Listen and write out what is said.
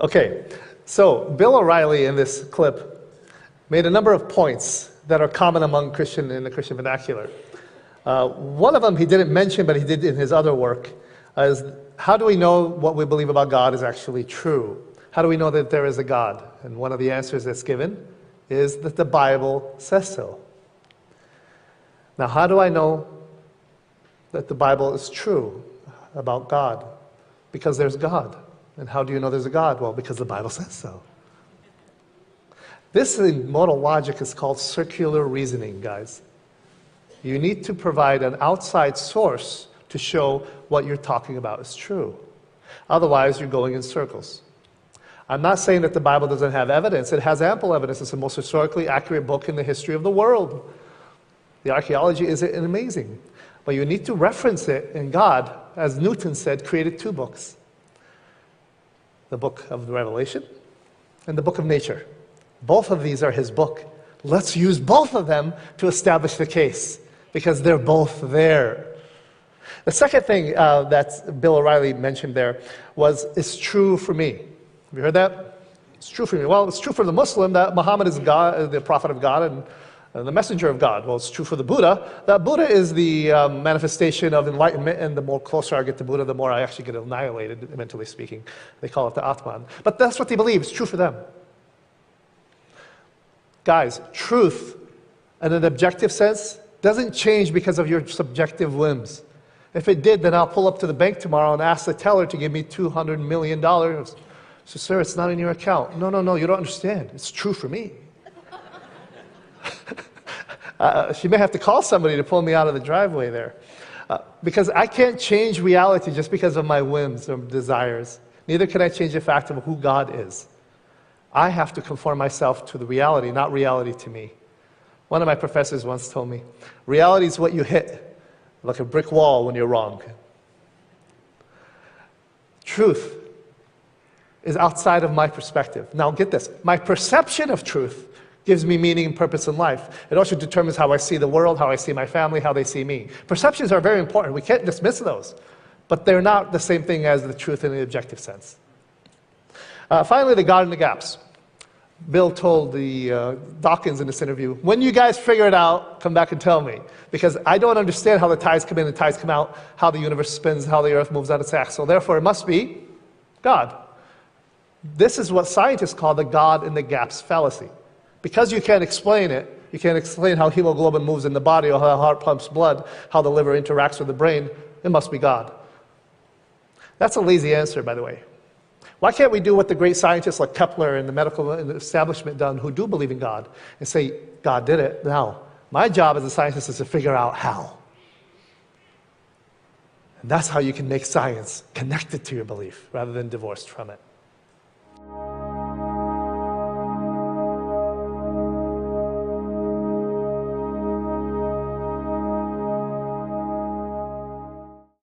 Okay, so Bill O'Reilly in this clip made a number of points that are common among Christian in the Christian vernacular. One of them he didn't mention, but he did in his other work, is how do we know what we believe about God is actually true? How do we know that there is a God? And one of the answers that's given is that the Bible says so. Now, how do I know that the Bible is true about God? Because there's God. And how do you know there's a God? Well, because the Bible says so. This in modal logic is called circular reasoning, guys. You need to provide an outside source to show what you're talking about is true. Otherwise, you're going in circles. I'm not saying that the Bible doesn't have evidence. It has ample evidence. It's the most historically accurate book in the history of the world. The archaeology is amazing. But you need to reference it, and God, as Newton said, created two books. The book of the Revelation and the book of nature. Both of these are his book. Let's use both of them to establish the case, because they're both there. The second thing that Bill O'Reilly mentioned there was, it's true for me. Have you heard that? It's true for me. Well, it's true for the Muslim that Muhammad is God, the prophet of God, and the messenger of God. Well, it's true for the Buddha that Buddha is the manifestation of enlightenment, and the more closer I get to Buddha, the more I actually get annihilated, mentally speaking. They call it the Atman. But that's what they believe. It's true for them. Guys, truth in an objective sense doesn't change because of your subjective whims. If it did, then I'll pull up to the bank tomorrow and ask the teller to give me $200 million. So, sir, it's not in your account. No, you don't understand. It's true for me. She may have to call somebody to pull me out of the driveway there. Because I can't change reality just because of my whims or desires. Neither can I change the fact of who God is. I have to conform myself to the reality, not reality to me. One of my professors once told me, reality is what you hit, like a brick wall when you're wrong. Truth is outside of my perspective. Now get this, my perception of truth gives me meaning and purpose in life. It also determines how I see the world, how I see my family, how they see me. Perceptions are very important. We can't dismiss those. But they're not the same thing as the truth in the objective sense. Finally, the God in the gaps. Bill told the Dawkins in this interview, when you guys figure it out, come back and tell me. Because I don't understand how the tides come in and tides come out, how the universe spins, how the earth moves on its axis. Therefore, it must be God. This is what scientists call the God in the gaps fallacy. Because you can't explain it, you can't explain how hemoglobin moves in the body or how the heart pumps blood, how the liver interacts with the brain, it must be God. That's a lazy answer, by the way. Why can't we do what the great scientists like Kepler and the medical establishment done who do believe in God and say, God did it? Now, my job as a scientist is to figure out how. And that's how you can make science connected to your belief rather than divorced from it.